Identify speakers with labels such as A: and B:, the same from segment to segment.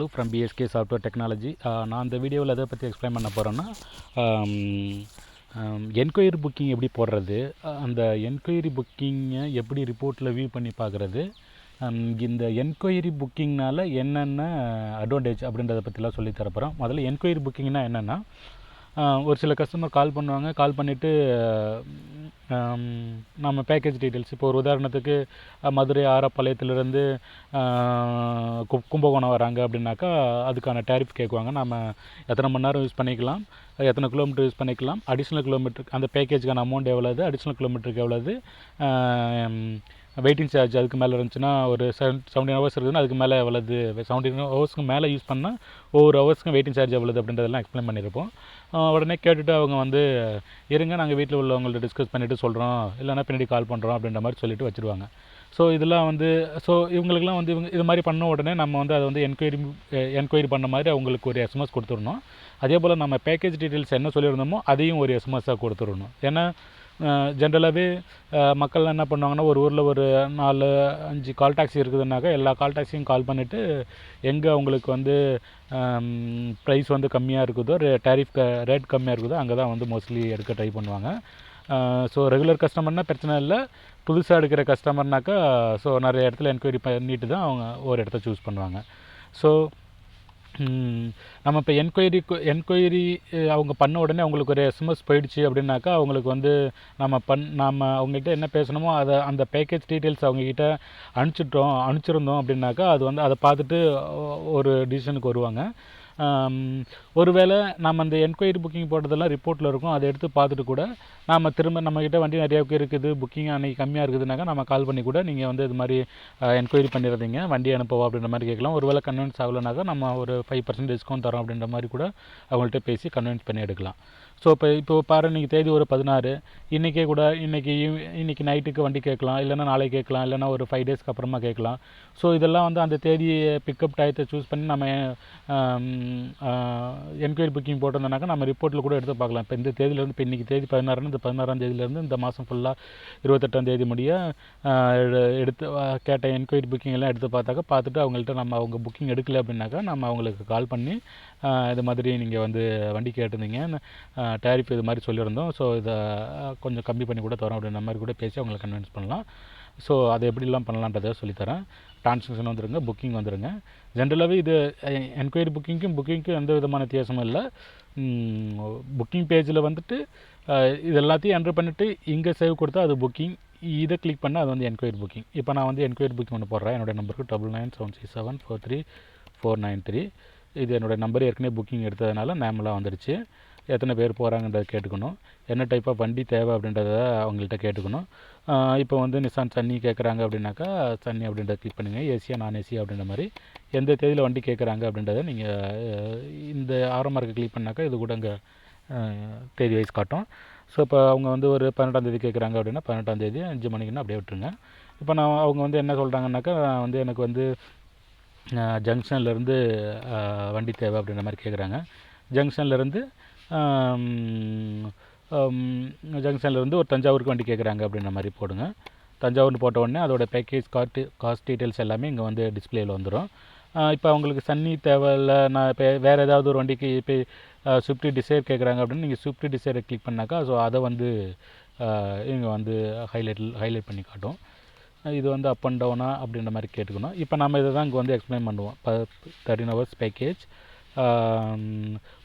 A: From PSK software technology. நான் இந்த வீடியோவில் எதை பற்றி எக்ஸ்பிளைன் பண்ண போகிறேன்னா, என்கொயரி புக்கிங் எப்படி போடுறது, அந்த என்கொயரி புக்கிங்கை எப்படி ரிப்போர்ட்டில் வியூ பண்ணி பார்க்குறது, இந்த என்கொயரி புக்கிங்னால் என்னென்ன அட்வான்டேஜ் அப்படின்றத பற்றிலாம் சொல்லி தரப்போகிறோம். முதல்ல என்கொயரி புக்கிங்னா என்னென்னா, ஒரு சில கஸ்டமர் கால் பண்ணுவாங்க. கால் பண்ணிவிட்டு நம்ம பேக்கேஜ் டீட்டெயில்ஸ், இப்போ ஒரு உதாரணத்துக்கு மதுரை ஆரப்பாளையத்திலேருந்து கும்பகோணம் வராங்க அப்படின்னாக்கா அதுக்கான டேரிஃப் கேட்குவாங்க. நம்ம எத்தனை மணி நேரம் யூஸ் பண்ணிக்கலாம், எத்தனை கிலோமீட்டர் யூஸ் பண்ணிக்கலாம், அடிஷ்னல் கிலோமீட்டருக்கு அந்த பேக்கேஜுக்கான அமௌண்ட் எவ்வளோது, அடிஷ்னல் கிலோமீட்டருக்கு எவ்வளோது, வெயிட்டிங் சார்ஜ் அதுக்கு மேலே இருந்துச்சுன்னா ஒரு 17 ஹவர்ஸ் இருக்குதுன்னா அதுக்கு மேலே எவ்வளோது, 17 ஹவர்ஸ்க்கு மேலே யூஸ் பண்ணால் ஒவ்வொரு ஹவர்ஸ்க்கும் வெயிட்டிங் சார்ஜ் எவ்வளோது அப்படின்றதெல்லாம் எக்ஸ்பிளைன் பண்ணியிருப்போம். உடனே கேட்டுட்டு அவங்க வந்து இருங்க நாங்கள் வீட்டில் உள்ளவங்கள்ட்ட டிஸ்கஸ் பண்ணிவிட்டு சொல்கிறோம், இல்லைனா பின்னாடி கால் பண்ணுறோம் அப்படின்ற மாதிரி சொல்லிவிட்டு வச்சுருவாங்க. ஸோ இதெல்லாம் வந்து இவங்களுக்குலாம் வந்து இது மாதிரி பண்ண உடனே நம்ம வந்து அதை வந்து என்கொயரி பண்ண மாதிரி அவங்களுக்கு ஒரு எஸ்எம்எஸ் கொடுத்துடணும். அதே போல் நம்ம பேக்கேஜ் டீட்டெயில்ஸ் என்ன சொல்லியிருந்தோமோ அதையும் ஒரு எஸ்எம்எஸ்ஸாக கொடுத்துடணும். ஏன்னா ஜென்ரலாகவே மக்கள் என்ன பண்ணுவாங்கன்னா, ஒரு ஊரில் ஒரு 4-5 கால் டாக்ஸி இருக்குதுன்னாக்கா எல்லா கால் டாக்ஸியும் கால் பண்ணிவிட்டு எங்கே அவங்களுக்கு வந்து ப்ரைஸ் வந்து கம்மியாக இருக்குதோ, ரேட் கம்மியாக இருக்குதோ அங்கே தான் வந்து மோஸ்ட்லி எடுக்க ட்ரை பண்ணுவாங்க. ஸோ ரெகுலர் கஸ்டமர்னால் பிரச்சனை இல்லை. புதுசாக எடுக்கிற கஸ்டமர்னாக்கா நிறைய இடத்துல என்கொயரி பண்ணிட்டு தான் அவங்க ஒரு இடத்த சூஸ் பண்ணுவாங்க. ஸோ நம்ம இப்போ என்கொயரி அவங்க பண்ண உடனே அவங்களுக்கு ஒரு எஸ்எம்எஸ் போயிடுச்சு அப்படின்னாக்கா அவங்களுக்கு வந்து நம்ம அவங்ககிட்ட என்ன பேசணுமோ அந்த பேக்கேஜ் டீட்டெயில்ஸ் அவங்கக்கிட்ட அனுப்பிச்சிருந்தோம் அப்படின்னாக்கா அது வந்து அதை பார்த்துட்டு ஒரு டிசிஷனுக்கு வருவாங்க. ஒருவேளை நம்ம அந்த என்கொயரி புக்கிங் போட்டதெல்லாம் ரிப்போர்ட்டில் இருக்கும், அதை எடுத்து பார்த்துட்டு கூட நம்ம திரும்ப நம்மக்கிட்ட வண்டி நிறையாவுக்கு இருக்குது, புக்கிங் அன்றைக்கி கம்மியாக இருக்குதுனாக்கா நம்ம கால் பண்ணி கூட நீங்கள் வந்து இது மாதிரி என்கொயரி பண்ணிடுறீங்க, வண்டி அனுப்பவா அப்படின்ற மாதிரி கேட்கலாம். ஒருவேளை கன்வின்ஸ் ஆகலைனாக்கா நம்ம ஒரு 5% டிஸ்கவுண்ட் தரோம் அப்படின்ற மாதிரி கூட அவங்கள்ட்ட பேசி கன்வின்ஸ் பண்ணி எடுக்கலாம். ஸோ இப்போ பாரு, நீங்கள் தேதி ஒரு 16, இன்றைக்கே கூட இன்றைக்கி நைட்டுக்கு வண்டி கேட்கலாம், இல்லைனா நாளைக்கு கேட்கலாம், இல்லைனா ஒரு 5 டேஸ்க்கு அப்புறமா கேட்கலாம். ஸோ இதெல்லாம் வந்து அந்த தேதியை பிக்கப் டயத்தை சூஸ் பண்ணி நம்ம என்கொயரி புக்கிங் போட்டிருந்தோம்னாக்கா நம்ம ரிப்போர்ட்டில் கூட எடுத்து பார்க்கலாம். இப்போ இந்த தேதியிலேருந்து, இப்போ இன்றைக்கி தேதி 16, இந்த 16ஆம் தேதியிலேருந்து இந்த மாதம் ஃபுல்லாக 28ஆம் தேதி முடிய எடுத்து கேட்ட என்கொயரி புக்கிங் எல்லாம் எடுத்து பார்த்துட்டு அவங்கள்ட்ட அவங்க புக்கிங் எடுக்கலை அப்படின்னாக்கா நம்ம அவங்களுக்கு கால் பண்ணி இது மாதிரி நீங்கள் வந்து வண்டி கேட்டிருந்தீங்க, டேரிஃப் இது மாதிரி சொல்லியிருந்தோம், ஸோ இதை கொஞ்சம் கம்மி பண்ணி கூட தரோம் அப்படின்ற மாதிரி கூட பேசி அவங்களை கன்வின்ஸ் பண்ணலாம். ஸோ அதை எப்படிலாம் பண்ணலான்றதை சொல்லித்தரேன். டிரான்சாக்ஷன் வந்துடுங்க, புக்கிங் வந்துடுங்க. ஜென்ரலாகவே இது என்கொயரி புக்கிங்க்கும் எந்த விதமான வித்தியாசமும் இல்லை. புக்கிங் பேஜில் வந்துட்டு இது எல்லாத்தையும் என்ட்ரு பண்ணிவிட்டு இங்கே சேவ் கொடுத்தா அது புக்கிங், இதை கிளிக் பண்ணால் அது வந்து என்கொயரி புக்கிங். இப்போ நான் வந்து என்கொயரி புக்கிங் ஒன்று போடுறேன். என்னோடய நம்பருக்கு 9976743493. இது என்னோடய நம்பர், ஏற்கனவே புக்கிங் எடுத்ததுனால நேமெல்லாம் வந்துடுச்சு. எத்தனை பேர் போகிறாங்கன்றதை கேட்டுக்கணும், என்ன டைப் ஆஃப் வண்டி தேவை அப்படின்றத அவங்கள்ட்ட கேட்டுக்கணும். இப்போ வந்து நிசான் சன்னி கேட்குறாங்க அப்படின்னாக்கா சன்னி அப்படின்றத கிளிக் பண்ணுங்கள். ஏசியா நான் ஏசி அப்படின்ற மாதிரி எந்த தேதியில் வண்டி கேட்குறாங்க அப்படின்றத நீங்கள் இந்த ஆரம்ப இருக்க கிளிக் பண்ணாக்கா இது கூட இங்கே தேதி வைஸ் காட்டும். ஸோ இப்போ அவங்க வந்து ஒரு 18ஆம் தேதி கேட்குறாங்க அப்படின்னா 18ஆம் தேதி 5 மணிக்குன்னா அப்படியே விட்டுருங்க. இப்போ அவங்க வந்து என்ன சொல்கிறாங்கன்னாக்கா வந்து எனக்கு வந்து ஜங்ஷன்லேருந்து வண்டி தேவை அப்படின்ற மாதிரி கேட்குறாங்க. ஜங்ஷன்லேருந்து ஒரு தஞ்சாவூருக்கு வண்டி கேட்குறாங்க அப்படின்ற மாதிரி போடுங்க. தஞ்சாவூர்னு போட்ட உடனே அதோட பேக்கேஜ் காஸ்ட் டீட்டெயில்ஸ் எல்லாமே இங்கே வந்து டிஸ்பிளேயில் வந்துடும். இப்போ அவங்களுக்கு சன்னி தேவையில்லை, நான் இப்போ வேறு ஏதாவது ஒரு வண்டிக்கு இப்போ ஸ்விஃப்ட் டிசைர் கேட்குறாங்க அப்படின்னு நீங்கள் ஸ்விஃப்ட் டிசைரை கிளிக் பண்ணாக்கா ஸோ அதை வந்து இங்கே வந்து ஹைலைட் பண்ணி காட்டும். இது வந்து அப் அண்ட் டவுனா அப்படின்ற மாதிரி கேட்டுக்கணும். இப்போ நம்ம இதை தான் இங்கே வந்து எக்ஸ்பிளைன் பண்ணுவோம். 13 ஹவர்ஸ் பேக்கேஜ்,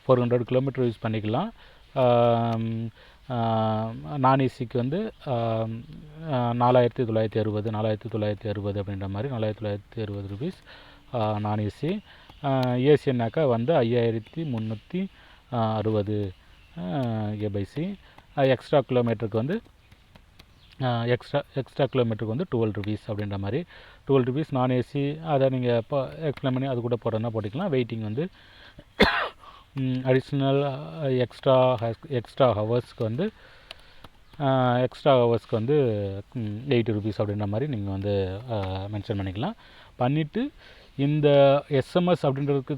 A: 400 கிலோமீட்டர் யூஸ் பண்ணிக்கலாம். நான் ஏசிக்கு வந்து 4960 அப்படின்ற மாதிரி 4960 ருபீஸ் நான் ஏசி. ஏசின்னாக்கா வந்து 5360 ஏபிசி. எக்ஸ்ட்ரா கிலோமீட்டருக்கு வந்து எக்ஸ்ட்ரா கிலோமீட்டருக்கு வந்து 12 ருபீஸ் அப்படின்ற மாதிரி 12 ருபீஸ் நான் ஏசி. அதை நீங்கள் இப்போ எக்ஸ்பிளைன் பண்ணி அது கூட போடுறதுனா போட்டுக்கலாம். வெயிட்டிங் வந்து அடிஷ்னல் எக்ஸ்ட்ரா ஹவர்ஸ்க்கு வந்து 80 ருபீஸ் அப்படின்ற மாதிரி நீங்கள் வந்து மென்ஷன் பண்ணிக்கலாம். பண்ணிவிட்டு இந்த எஸ்எம்எஸ் அப்படின்றதுக்கு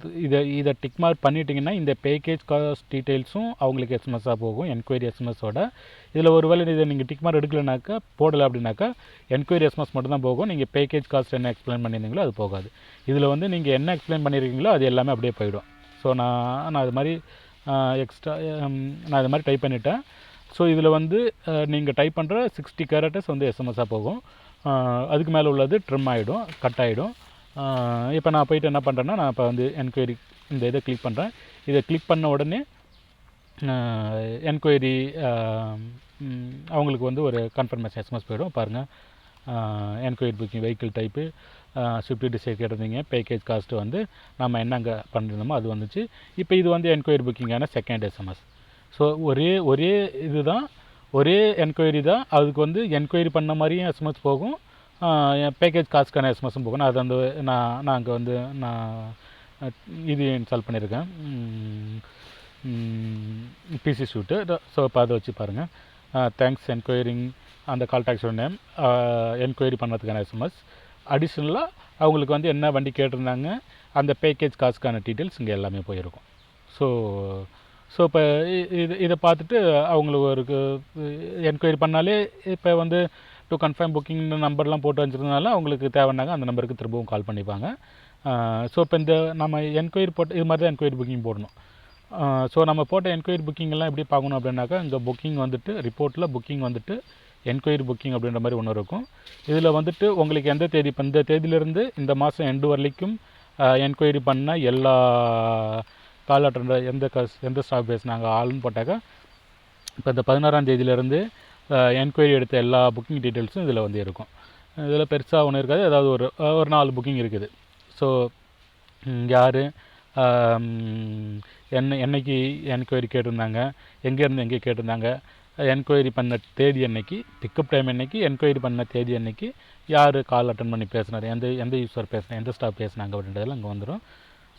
A: இதை டிக் மார்க் பண்ணிட்டீங்கன்னா இந்த பேக்கேஜ் காஸ்ட் டீட்டெயில்ஸும் அவங்களுக்கு எஸ்எம்எஸ்ஸாக போகும், என்கொயரி எஸ்எம்எஸோட. இதில் ஒரு வேளை இதை நீங்கள் டிக் மார்க் எடுக்கலைனாக்கா, போடலை அப்படின்னாக்கா என்கொயரி எஸ்எம்எஸ் மட்டும் தான் போகும். நீங்கள் பேக்கேஜ் காஸ்ட் என்ன எக்ஸ்பிளைன் பண்ணியிருந்தீங்களோ அது போகாது. இதில் வந்து நீங்கள் என்ன எக்ஸ்பிளைன் பண்ணியிருக்கீங்களோ அது எல்லாமே அப்படியே போயிடும். ஸோ நான் அது மாதிரி நான் இது மாதிரி டைப் பண்ணிட்டேன். ஸோ இதில் வந்து நீங்கள் டைப் பண்ணுற 60 கேரக்டர்ஸ் வந்து எஸ்எம்எஸ்ஸாக போகும். அதுக்கு மேலே உள்ளது ட்ரிம் ஆகிடும், கட் ஆகிடும். இப்போ நான் போயிட்டு என்ன பண்ணுறேன்னா, நான் இப்போ வந்து என்கொயரி இந்த இதை கிளிக் பண்ணுறேன். இதை கிளிக் பண்ண உடனே என்கொயரி அவங்களுக்கு வந்து ஒரு கன்ஃபர்மேஷன் எஸ்எம்எஸ் போயிடும். பாருங்கள், enquiry booking vehicle type Swift desire கேட்டிருந்தீங்க, பேக்கேஜ் காஸ்ட்டு வந்து நம்ம என்னங்க பண்ணியிருந்தோமோ அது வந்துச்சு. இப்போ இது வந்து என்கொயரி புக்கிங்கான செகண்ட் எஸ்எம்எஸ். ஸோ ஒரே இது தான், ஒரே என்கொயரி தான். அதுக்கு வந்து என்கொயரி பண்ண மாதிரியும் எஸ்எம்எஸ் போகும், பேக்கேஜ் காஸ்ட்கான எஸ்எம்எஸும் போகும். அது வந்து நான் அங்கே வந்து இது இன்ஸ்டால் பண்ணியிருக்கேன், பிசி ஷூட்டு. ஸோ இப்போ அதை வச்சு பாருங்கள். தேங்க்ஸ் என்கொயரிங் அந்த கால் டாக்ஸோட நேம், என்கொயரி பண்ணுறதுக்கான எஸ்எம்எஸ். அடிஷ்னலாக அவங்களுக்கு வந்து என்ன வண்டி கேட்டிருந்தாங்க, அந்த பேக்கேஜ் காஸ்ட்கான டீட்டெயில்ஸ் இங்கே எல்லாமே போயிருக்கும். ஸோ இப்போ இதை பார்த்துட்டு அவங்களுக்கு ஒரு என்கொயரி பண்ணாலே, இப்போ வந்து டு கன்ஃபார்ம் புக்கிங் நம்பர்லாம் போட்டு வச்சுருந்தனால அவங்களுக்கு தேவைன்னாங்க அந்த நம்பருக்கு திரும்பவும் கால் பண்ணிப்பாங்க. ஸோ இப்போ இந்த நம்ம என்கொயரி போட்டு இது மாதிரி தான் என்கொயரி புக்கிங் போடணும். ஸோ நம்ம போட்ட என்கொயரி புக்கிங்கெல்லாம் எப்படி பார்க்கணும் அப்படின்னாக்கா, இங்கே புக்கிங் வந்துட்டு ரிப்போர்ட்டில் புக்கிங் வந்துட்டு என்கொயரி புக்கிங் அப்படின்ற மாதிரி ஒன்று இருக்கும். இதில் வந்துட்டு உங்களுக்கு எந்த தேதி, இப்போ இந்த தேதியிலேருந்து இந்த மாதம் எண்டு வரலைக்கும் என்கொயரி பண்ண எல்லா கால் அட்டெண்டர் எந்த ஸ்டாஃப் பேசினாங்க ஆள்னு போட்டாக்கா, இப்போ இந்த 16ஆம் தேதியிலேருந்து என்கொயரி எடுத்த எல்லா புக்கிங் டீட்டெயில்ஸும் இதில் வந்து இருக்கும். இதில் பெருசாக ஒன்றும் இருக்காது, ஏதாவது ஒரு 4 புக்கிங் இருக்குது. ஸோ யார் என்னைக்கு என்கொயரி கேட்டிருந்தாங்க, எங்கேருந்து எங்கே கேட்டிருந்தாங்க, என்கொயரி பண்ண தேதி அன்னைக்கு, பிக்கப் டைம் அன்னைக்கு, என்கொயரி பண்ண தேதி அன்னைக்கு யார் கால் அட்டன் பண்ணி பேசினார், எந்த யூஸர் பேசினா, எந்த ஸ்டாஃப் பேசினாங்க அப்படின்றதெல்லாம் அங்கே வந்துடும்.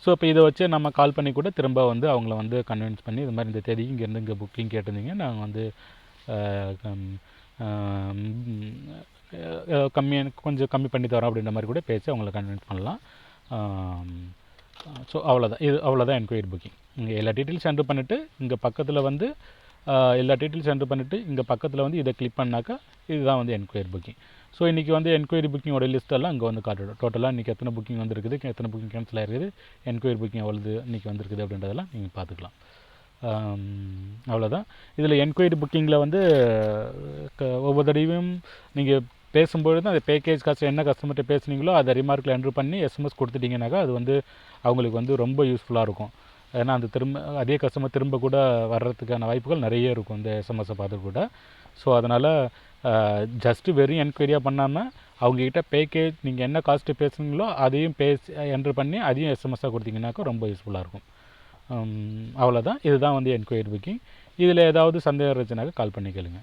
A: ஸோ இப்போ இதை வச்சு நம்ம கால் பண்ணி கூட திரும்ப வந்து அவங்கள வந்து கன்வின்ஸ் பண்ணி, இது மாதிரி இந்த தேதிக்கு இங்கேருந்து இங்கே புக்கிங் கேட்டிருந்தீங்க, நாங்கள் வந்து கொஞ்சம் கம்மி பண்ணி தரோம் அப்படின்ற மாதிரி கூட பேசி அவங்கள கன்வின்ஸ் பண்ணலாம். ஸோ அவ்வளோதான் என்கொயரி புக்கிங். இங்கே எல்லா டீட்டெயில்ஸ் என்ட்ரு பண்ணிவிட்டு இங்கே பக்கத்தில் வந்து இங்கே பக்கத்தில் வந்து இதை கிளிக் பண்ணாக்கா இதுதான் வந்து என்கொயரி புக்கிங். ஸோ இன்றைக்கி வந்து என்கொயரி புக்கிங்கோட லிஸ்ட்டெல்லாம் இங்கே வந்து காட்டிடும். டோட்டலாக இன்றைக்கி எத்தனை புக்கிங் வந்துருக்குது, எத்தனை புக்கிங் கேன்சல் ஆகிருக்குது, என்கொயரி புக்கிங் எவ்வளவு இன்றைக்கி வந்துருக்குது அப்படின்றதெல்லாம் நீங்கள் பார்த்துக்கலாம். அவ்வளோதான். இதில் என்கொயரி புக்கிங்கில் வந்து ஒவ்வொரு தடவையும் நீங்கள் பேசும்பொழுது தான் அந்த பேக்கேஜ் காஸ்ட் என்ன கஸ்டமர்கிட்ட பேசுனீங்களோ அதை ரிமார்க்கில் என்ட்ரு பண்ணி எஸ்எம்எஸ் கொடுத்துட்டிங்கனாக்கா அது வந்து அவங்களுக்கு வந்து ரொம்ப யூஸ்ஃபுல்லாக இருக்கும். ஏன்னா அந்த அதே கஸ்டமர் திரும்ப கூட வர்றதுக்கான வாய்ப்புகள் நிறைய இருக்கும் இந்த எஸ்எம்எஸை பார்த்து கூட. ஸோ அதனால் ஜஸ்ட்டு வெறும் என்கொயரியாக பண்ணாமல் அவங்கக்கிட்ட பேக்கேஜ் நீங்கள் என்ன காஸ்ட்டு பேசுனீங்களோ அதையும் என்ட்ரு பண்ணி அதையும் எஸ்எம்எஸ்ஸாக கொடுத்தீங்கன்னாக்கா ரொம்ப யூஸ்ஃபுல்லாக இருக்கும். அவ்வளோதான். இதுதான் வந்து என்கொயரி புக்கிங். இதில் ஏதாவது சந்தேகம் இருந்துச்சுனாக்கா கால் பண்ணி கேளுங்க.